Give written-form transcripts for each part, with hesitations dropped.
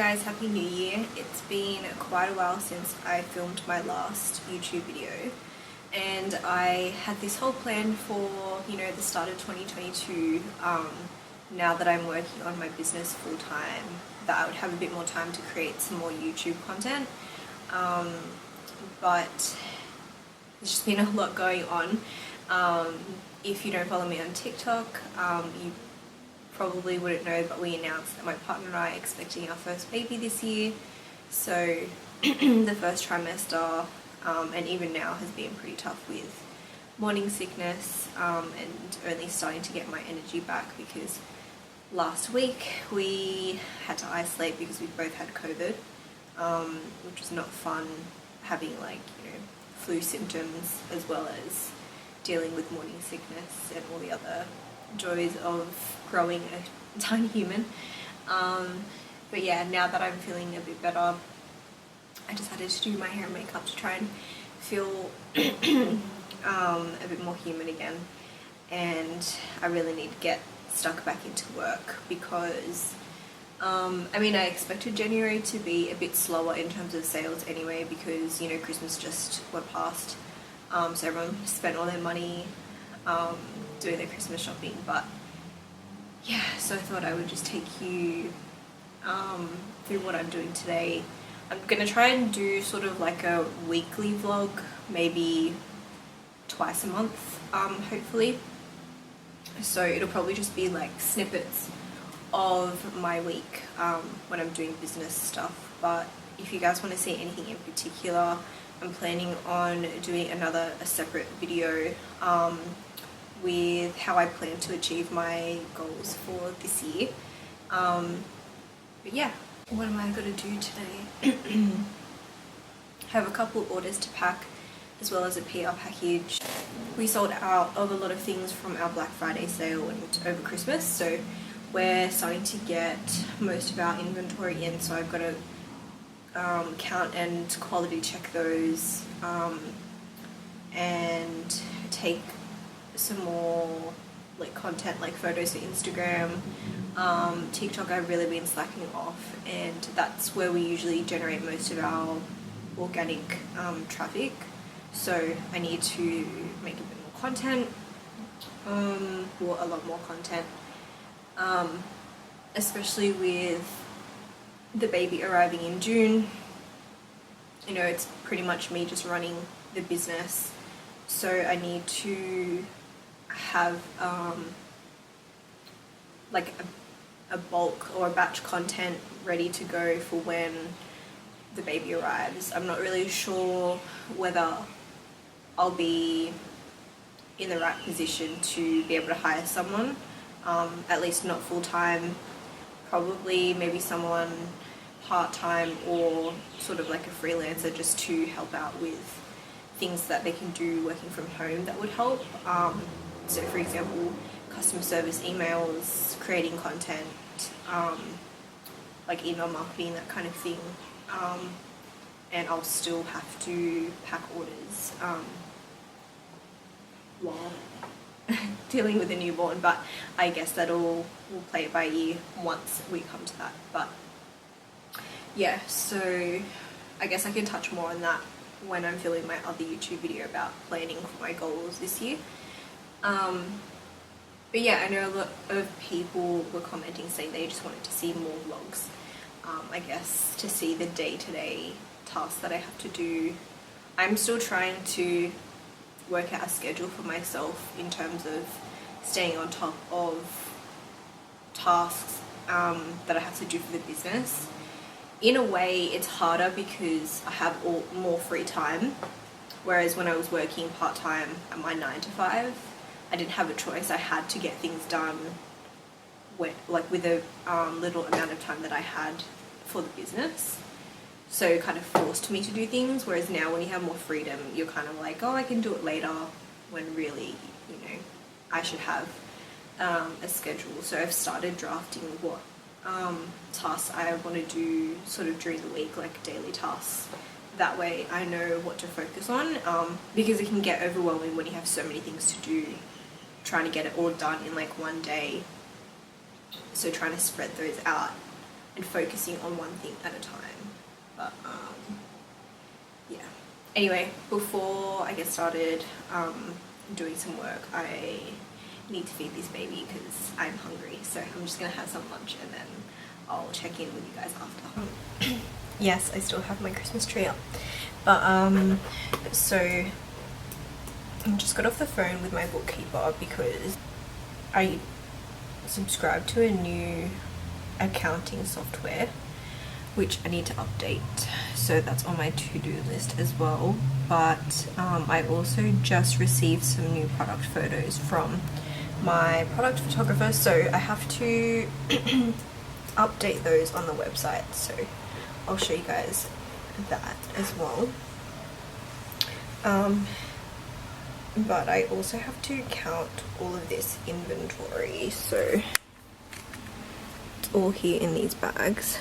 guys, Happy New Year. It's been quite a while since I filmed my last YouTube video, and I had this whole plan for, the start of 2022, now that I'm working on my business full time, that I would have a bit more time to create some more YouTube content, but there's just been a lot going on. If you don't follow me on TikTok, you probably wouldn't know, but we announced that my partner and I are expecting our first baby this year. So the first trimester, and even now, has been pretty tough with morning sickness, and only starting to get my energy back, because last week we had to isolate because we both had COVID, which was not fun, having flu symptoms as well as dealing with morning sickness and all the other joys of growing a tiny human. But yeah, now that I'm feeling a bit better, I decided to do my hair and makeup to try and feel a bit more human again. And I really need to get stuck back into work, because I expected January to be a bit slower in terms of sales anyway, because Christmas just went past, so everyone spent all their money doing their Christmas shopping. But yeah, so I thought I would just take you through what I'm doing today. I'm gonna try and do sort of like a weekly vlog, maybe twice a month, hopefully. So it'll probably just be like snippets of my week when I'm doing business stuff. But if you guys want to see anything in particular, I'm planning on doing a separate video with how I plan to achieve my goals for this year. But yeah, what am I going to do today? I have a couple orders to pack, as well as a PR package. We sold out of a lot of things from our Black Friday sale and over Christmas, so we're starting to get most of our inventory in, so I've got to count and quality check those, and take some more content, like photos for Instagram. TikTok, I've really been slacking off, and that's where we usually generate most of our organic traffic. So I need to make a bit more content, or a lot more content, especially with the baby arriving in June. It's pretty much me just running the business, so I need to have a bulk or a batch content ready to go for when the baby arrives. I'm not really sure whether I'll be in the right position to be able to hire someone, at least not full-time, probably maybe someone part-time, or sort of like a freelancer, just to help out with things that they can do working from home that would help. So for example, customer service emails, creating content, like email marketing, that kind of thing. And I'll still have to pack orders while dealing with a newborn, but I guess we'll play it by ear once we come to that. But yeah, so I guess I can touch more on that when I'm filming my other YouTube video about planning for my goals this year. But yeah, I know a lot of people were commenting saying they just wanted to see more vlogs, I guess, to see the day-to-day tasks that I have to do. I'm still trying to work out a schedule for myself in terms of staying on top of tasks that I have to do for the business. In a way, it's harder because I have more free time, whereas when I was working part-time at my 9 to 5, I didn't have a choice. I had to get things done with a little amount of time that I had for the business. So it kind of forced me to do things, whereas now when you have more freedom, you're kind of like, oh, I can do it later, when really, I should have a schedule. So I've started drafting what tasks I want to do sort of during the week, like daily tasks. That way I know what to focus on, because it can get overwhelming when you have so many things to do, trying to get it all done in one day. So trying to spread those out and focusing on one thing at a time. But yeah. Anyway, before I get started doing some work, I need to feed this baby because I'm hungry. So I'm just gonna have some lunch and then I'll check in with you guys after. Yes, I still have my Christmas tree up. But so I just got off the phone with my bookkeeper because I subscribed to a new accounting software which I need to update, so that's on my to-do list as well. But I also just received some new product photos from my product photographer, so I have to update those on the website, so I'll show you guys that as well. But I also have to count all of this inventory, so it's all here in these bags.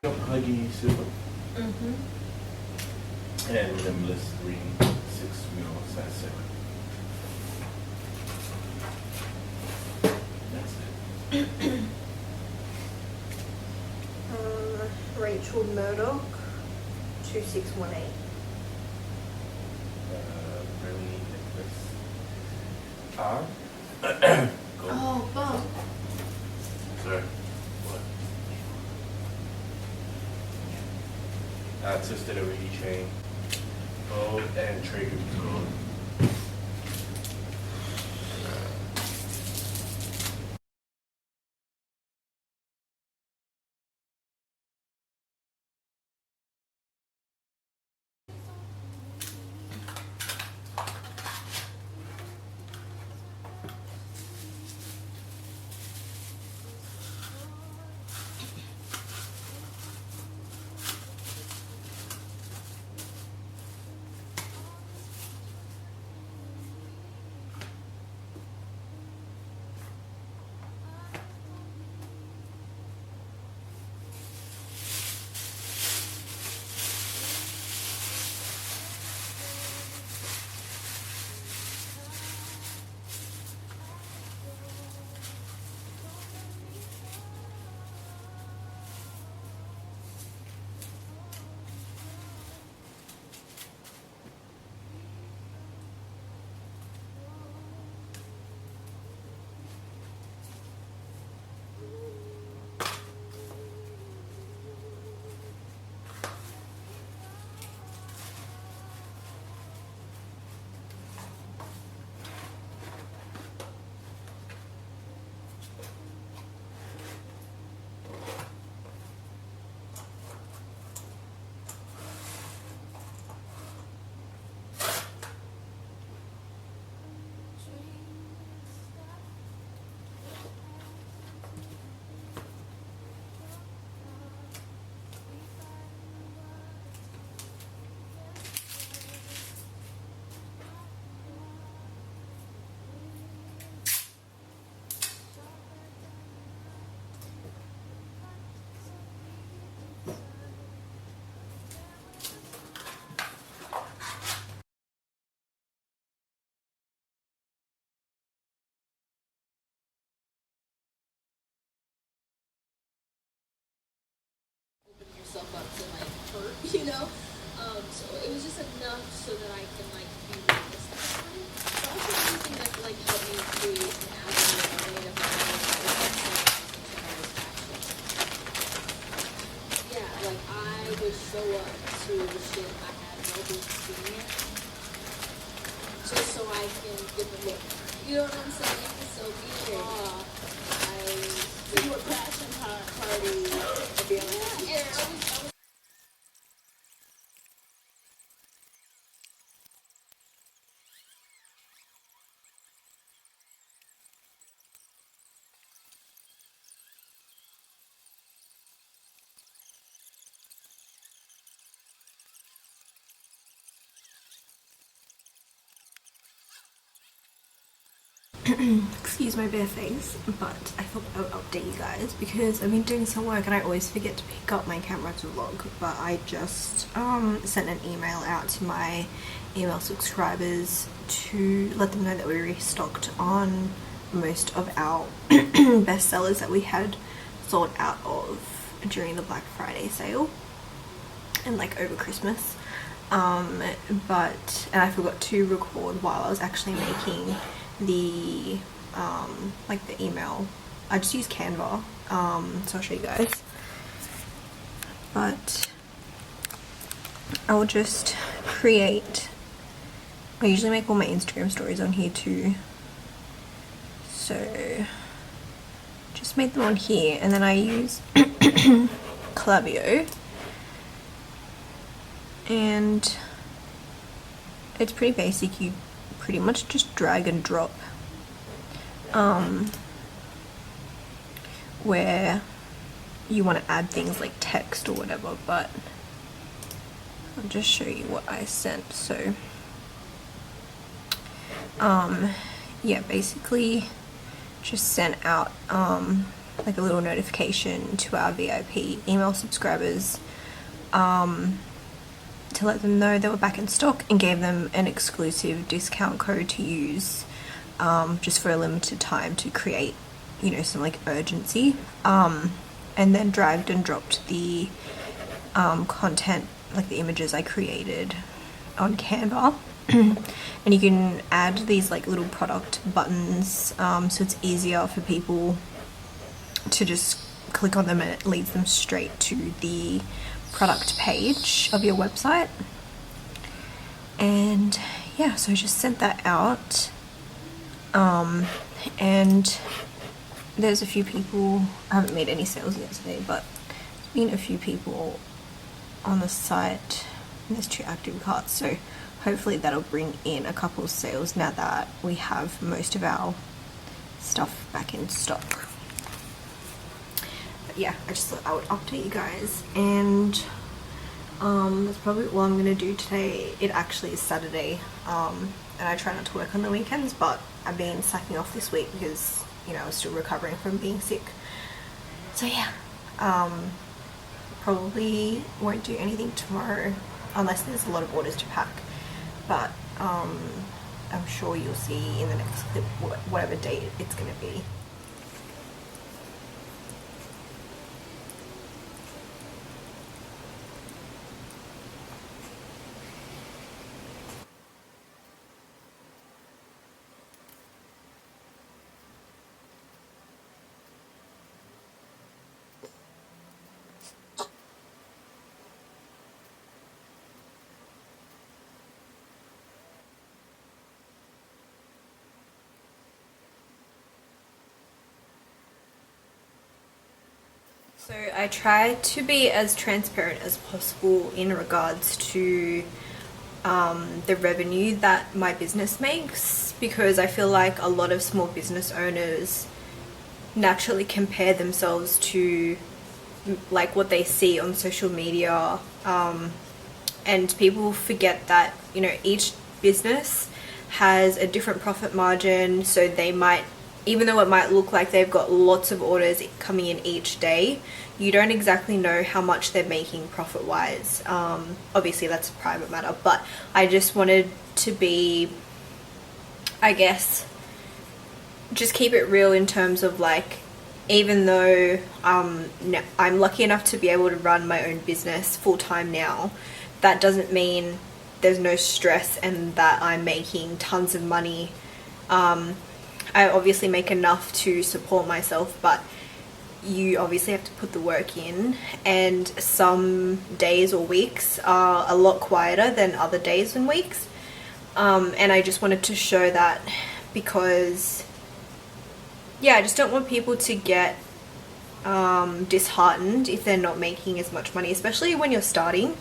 Huggy super. And limitless 3 6-meal size 7. That's it. Rachel Murdoch, 2618. Really necklace. Go. Oh, Bob. Sorry. What? Twisted over chain. Gold and trigger gold. Yourself up to like hurt, you know. So it was just enough so that I can like be realistic about it. But also anything that could like help me create an avenue or a way to find yeah, like I always show up to the shit I have no business doing it, just so I can get the look. You know what I'm saying? So being raw, I do a passion party. Yeah, I was Excuse my bare face, but I thought I would update you guys because I've been doing some work and I always forget to pick up my camera to vlog. But I just sent an email out to my email subscribers to let them know that we restocked on most of our bestsellers that we had sold out of during the Black Friday sale and like over Christmas. But I forgot to record while I was actually making the like the email. I just use Canva, so I'll show you guys. But I will just create, I usually make all my Instagram stories on here too, so just made them on here, and then I use Klaviyo, and it's pretty basic. You pretty much just drag and drop where you want to add things like text or whatever, but I'll just show you what I sent. So yeah, basically just sent out like a little notification to our VIP email subscribers to let them know they were back in stock, and gave them an exclusive discount code to use just for a limited time to create, you know, some like urgency, and then dragged and dropped the content, like the images I created on Canva. And you can add these like little product buttons, so it's easier for people to just click on them and it leads them straight to the product page of your website. And yeah, so I just sent that out, and there's a few people, I haven't made any sales yet today, but there's been a few people on the site, and there's 2 active carts, so hopefully that'll bring in a couple of sales now that we have most of our stuff back in stock. Yeah, I just thought I would update you guys, and that's probably what I'm gonna do today. It actually is Saturday, and I try not to work on the weekends, but I've been slacking off this week because, you know, I was still recovering from being sick. So yeah, probably won't do anything tomorrow unless there's a lot of orders to pack, but I'm sure you'll see in the next clip whatever date it's gonna be. So I try to be as transparent as possible in regards to the revenue that my business makes, because I feel like a lot of small business owners naturally compare themselves to like what they see on social media, and people forget that, you know, each business has a different profit margin, so they might, even though it might look like they've got lots of orders coming in each day, you don't exactly know how much they're making profit wise. Obviously that's a private matter, but I just wanted to be, I guess, just keep it real in terms of like, even though I'm lucky enough to be able to run my own business full-time now, that doesn't mean there's no stress and that I'm making tons of money. I obviously make enough to support myself, but you obviously have to put the work in, and some days or weeks are a lot quieter than other days and weeks. And I just wanted to show that because, yeah, I just don't want people to get disheartened if they're not making as much money, especially when you're starting.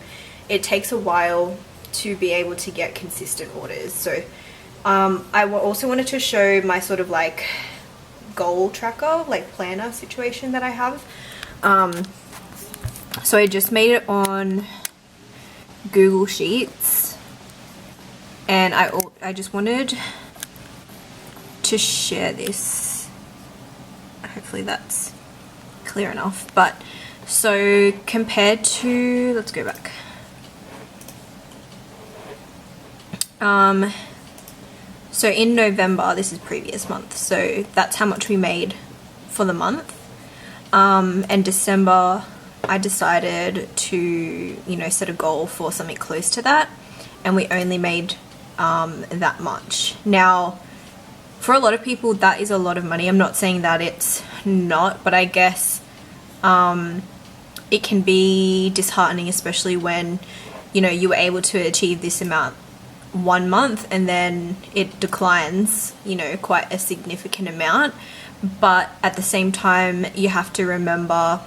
It takes a while to be able to get consistent orders. So I also wanted to show my sort of like goal tracker, like planner situation that I have. So I just made it on Google Sheets, and I just wanted to share this. Hopefully that's clear enough. But so compared to, let's go back. So in November, this is previous month, so that's how much we made for the month. And December, I decided to, you know, set a goal for something close to that, and we only made that much. Now, for a lot of people, that is a lot of money. I'm not saying that it's not, but I guess it can be disheartening, especially when, you know, you were able to achieve this amount 1 month and then it declines, you know, quite a significant amount. But at the same time, you have to remember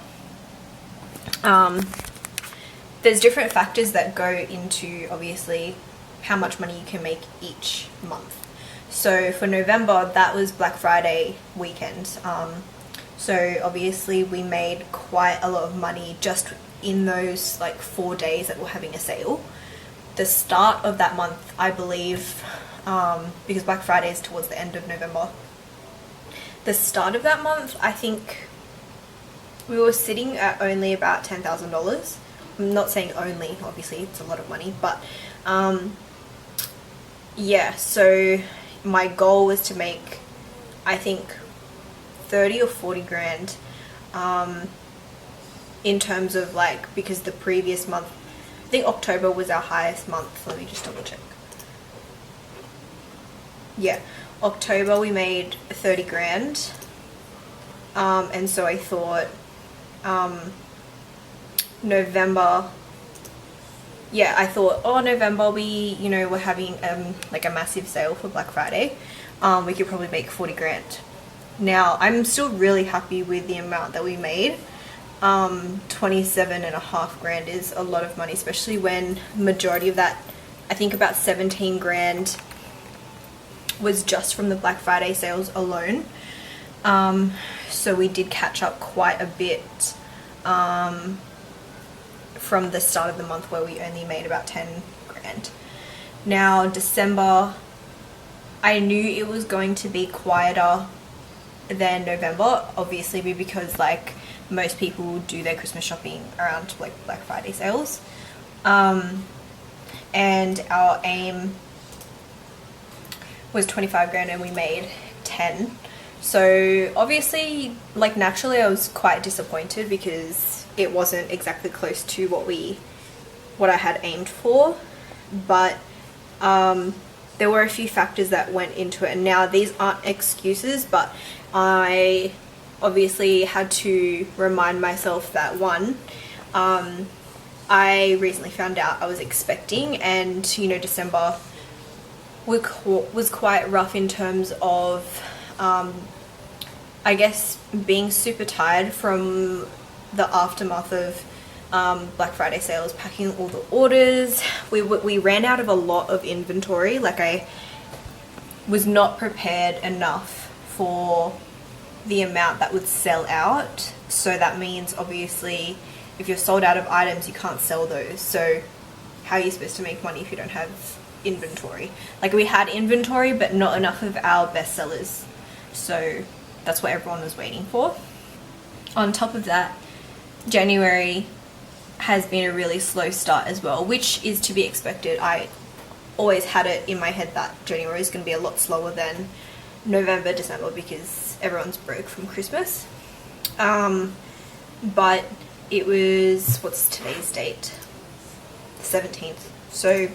there's different factors that go into, obviously, how much money you can make each month. So for November, that was Black Friday weekend. So obviously we made quite a lot of money just in those like 4 days that we're having a sale. The start of that month, I believe, because Black Friday is towards the end of November, the start of that month, I think we were sitting at only about $10,000. I'm not saying only, obviously it's a lot of money, but yeah, so my goal was to make, I think, 30 or 40 grand in terms of like, because the previous month, I think October was our highest month. Let me just double check. Yeah, October we made 30 grand. And so I thought November, yeah, I thought, oh, November we, you know, we're having like a massive sale for Black Friday. We could probably make 40 grand. Now, I'm still really happy with the amount that we made. 27.5 grand is a lot of money, especially when majority of that, I think about 17 grand was just from the Black Friday sales alone. So we did catch up quite a bit from the start of the month where we only made about 10 grand. Now, December, I knew it was going to be quieter than November, obviously, because like most people do their Christmas shopping around like Black Friday sales. And our aim was 25 grand and we made 10. So obviously, like naturally I was quite disappointed because it wasn't exactly close to what I had aimed for. But there were a few factors that went into it. And now these aren't excuses, but I obviously had to remind myself that one, I recently found out I was expecting, and you know, December was quite rough in terms of I guess being super tired from the aftermath of Black Friday sales, packing all the orders. We ran out of a lot of inventory. Like, I was not prepared enough for the amount that would sell out. So that means obviously if you're sold out of items, you can't sell those. So how are you supposed to make money if you don't have inventory? Like, we had inventory but not enough of our best sellers. So that's what everyone was waiting for. On top of that, January has been a really slow start as well, which is to be expected. I always had it in my head that January is going to be a lot slower than November, December, because everyone's broke from Christmas. But it was, what's today's date? 17th. So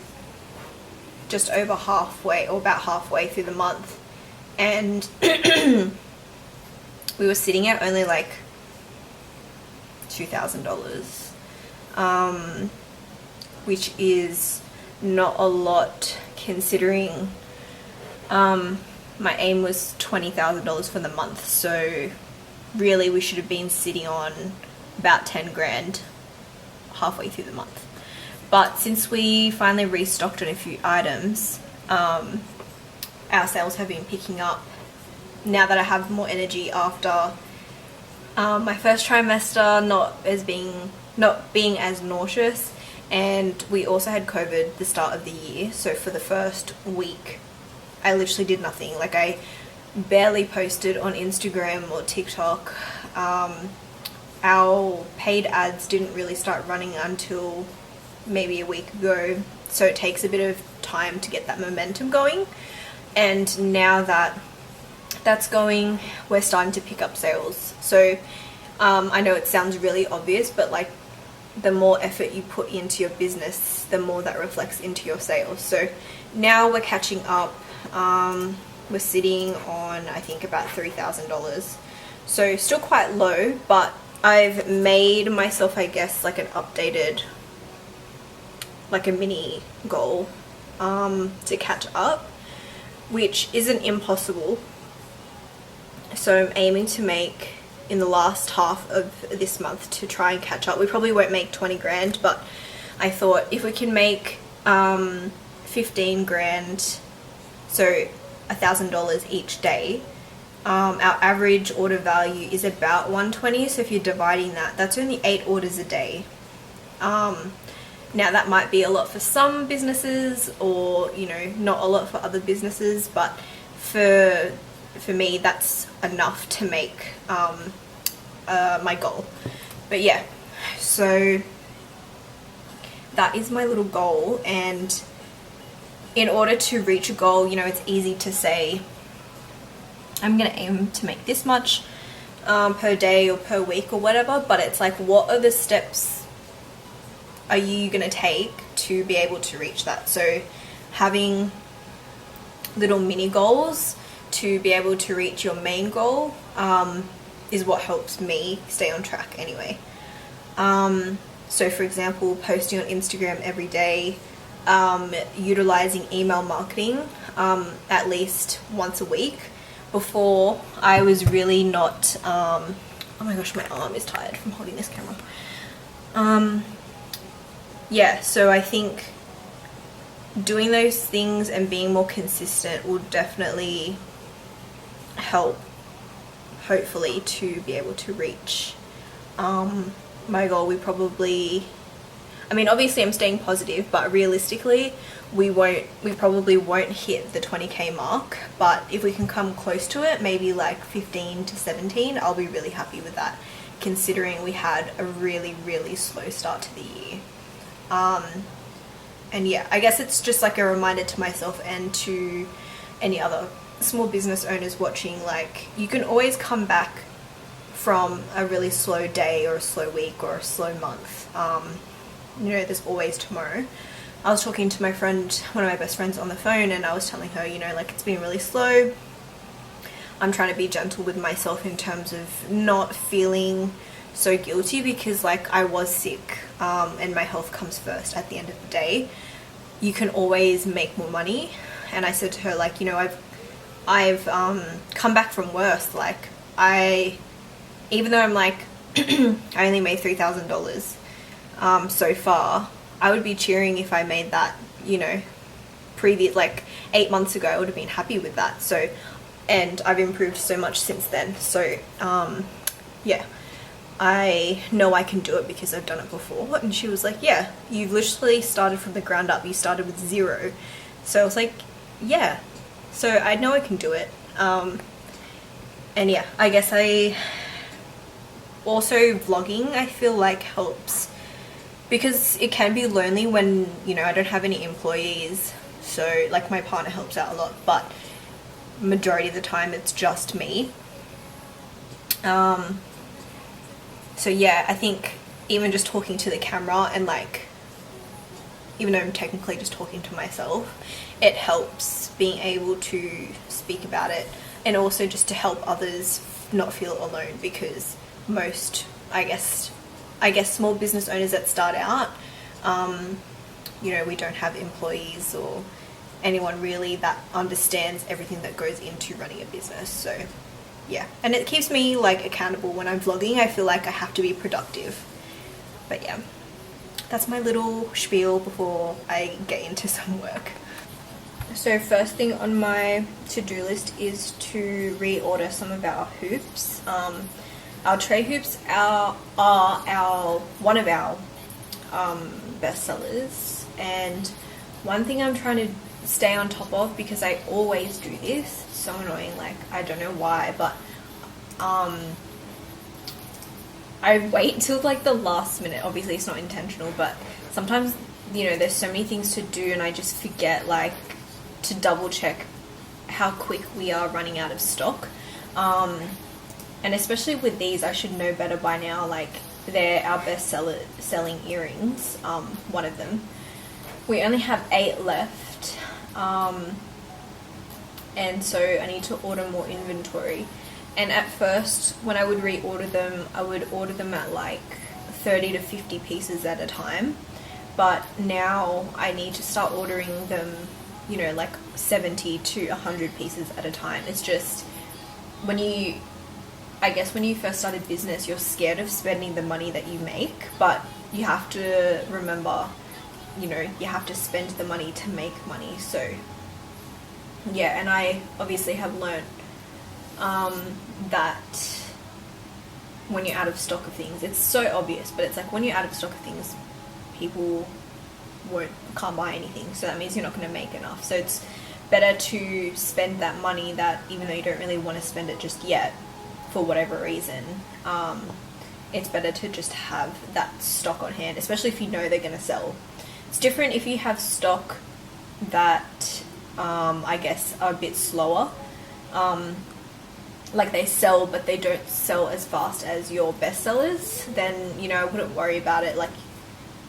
just over halfway, or about halfway through the month. And we were sitting at only like $2,000, which is not a lot considering my aim was $20,000 for the month. So really we should have been sitting on about 10 grand halfway through the month. But since we finally restocked on a few items, our sales have been picking up now that I have more energy after my first trimester not being as nauseous, and we also had COVID the start of the year. So for the first week I literally did nothing. Like, I barely posted on Instagram or TikTok. Our paid ads didn't really start running until maybe a week ago, so it takes a bit of time to get that momentum going. And now that that's going, we're starting to pick up sales. So I know it sounds really obvious, but like, the more effort you put into your business, the more that reflects into your sales. So now we're catching up. We're sitting on, I think, about $3,000. So still quite low, but I've made myself, I guess, like an updated, like a mini goal to catch up, which isn't impossible. So I'm aiming to make, in the last half of this month, to try and catch up. We probably won't make 20 grand, but I thought if we can make 15 grand, so $1,000 each day, our average order value is about 120. So if you're dividing that, that's only 8 orders a day. Now that might be a lot for some businesses, or, you know, not a lot for other businesses, but for me that's enough to make my goal. But yeah, so that is my little goal. And in order to reach a goal, you know, it's easy to say I'm gonna aim to make this much per day or per week or whatever, but it's like, what are the steps are you gonna take to be able to reach that? So having little mini goals to be able to reach your main goal is what helps me stay on track anyway. So for example, posting on Instagram every day, utilizing email marketing at least once a week. Before, I was really not, oh my gosh, my arm is tired from holding this camera. Yeah, so I think doing those things and being more consistent will definitely help, hopefully, to be able to reach my goal. We probably, I mean, obviously I'm staying positive, but realistically we probably won't hit the 20k mark, but if we can come close to it, maybe like 15 to 17, I'll be really happy with that, considering we had a really slow start to the year. And yeah, I guess it's just like a reminder to myself and to any other small business owners watching, like, you can always come back from a really slow day or a slow week or a slow month. You know, there's always tomorrow. I was talking to my friend, one of my best friends, on the phone, and I was telling her, you know, like, it's been really slow. I'm trying to be gentle with myself in terms of not feeling so guilty, because like, I was sick, and my health comes first at the end of the day. You can always make more money. And I said to her, like, you know, I've come back from worse. Like, even though I'm like I only made $3,000 so far, I would be cheering if I made that, you know, like 8 months ago. I would have been happy with that. So, and I've improved so much since then. So yeah, I know I can do it because I've done it before. And she was like, yeah, you've literally started from the ground up. You started with 0. So I was like, yeah, so I know I can do it. And yeah, I guess also vlogging, I feel like, helps, because it can be lonely when, you know, I don't have any employees. So like, my partner helps out a lot, but majority of the time it's just me. So yeah, I think even just talking to the camera, and like, even though I'm technically just talking to myself, it helps being able to speak about it, and also just to help others not feel alone, because most, I guess, I guess, small business owners that start out, you know, we don't have employees or anyone really that understands everything that goes into running a business. So yeah, and it keeps me like accountable when I'm vlogging. I feel like I have to be productive. But yeah, that's my little spiel before I get into some work. So first thing on my to-do list is to reorder some of our hoops. Our tray hoops are one of our best sellers, and one thing I'm trying to stay on top of, because I always do this, it's so annoying, like I don't know why, but I wait till like the last minute. Obviously it's not intentional, but sometimes, you know, there's so many things to do and I just forget like to double check how quick we are running out of stock. And especially with these, I should know better by now, like they're our best selling earrings, one of them. We only have 8 left, and so I need to order more inventory. And at first, when I would reorder them, I would order them at like 30 to 50 pieces at a time. But now I need to start ordering them, you know, like 70 to 100 pieces at a time. It's just, when you first start a business, you're scared of spending the money that you make, but you have to remember, you know, you have to spend the money to make money. So yeah, and I obviously have learned that when you're out of stock of things, it's so obvious, but it's like when you're out of stock of things, people can't buy anything, so that means you're not going to make enough. So it's better to spend that money, that even though you don't really want to spend it just yet for whatever reason, it's better to just have that stock on hand, especially if you know they're going to sell. It's different if you have stock that I guess are a bit slower, like they sell but they don't sell as fast as your best sellers, then, you know, I wouldn't worry about it, like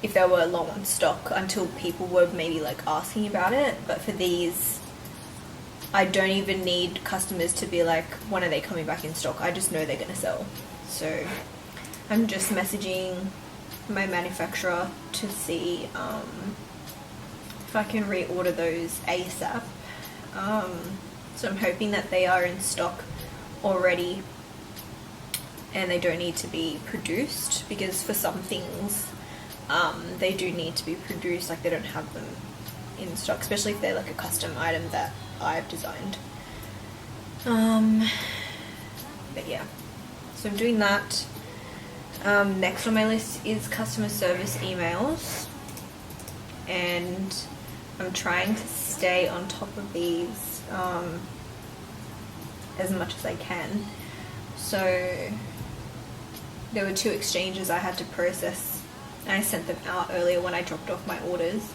if they were low on stock, until people were maybe like asking about it. But for these, I don't even need customers to be like, when are they coming back in stock? I just know they're going to sell. So I'm just messaging my manufacturer to see if I can reorder those ASAP. So I'm hoping that they are in stock already and they don't need to be produced, because for some things they do need to be produced, like they don't have them in stock, especially if they're like a custom item that I've designed. But yeah, so I'm doing that. Next on my list is customer service emails, and I'm trying to stay on top of these as much as I can. So there were 2 exchanges I had to process, and I sent them out earlier when I dropped off my orders.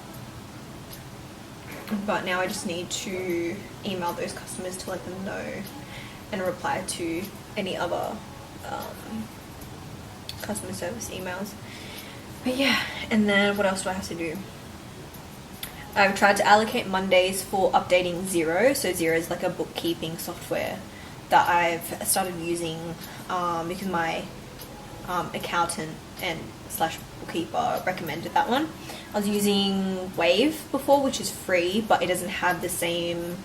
But now I just need to email those customers to let them know and reply to any other customer service emails. But yeah, and then what else do I have to do? I've tried to allocate Mondays for updating Xero. So Xero is like a bookkeeping software that I've started using because my accountant and / bookkeeper recommended that one. I was using Wave before, which is free, but it doesn't have the same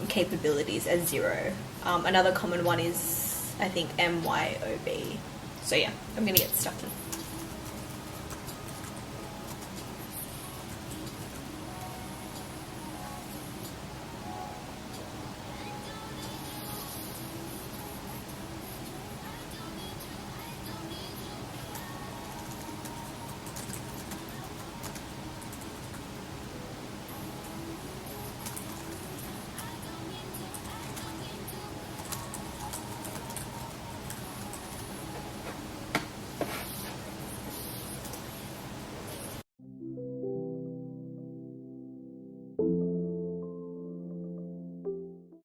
capabilities as Xero. Another common one is, I think, MYOB. So yeah, I'm gonna get stuck in.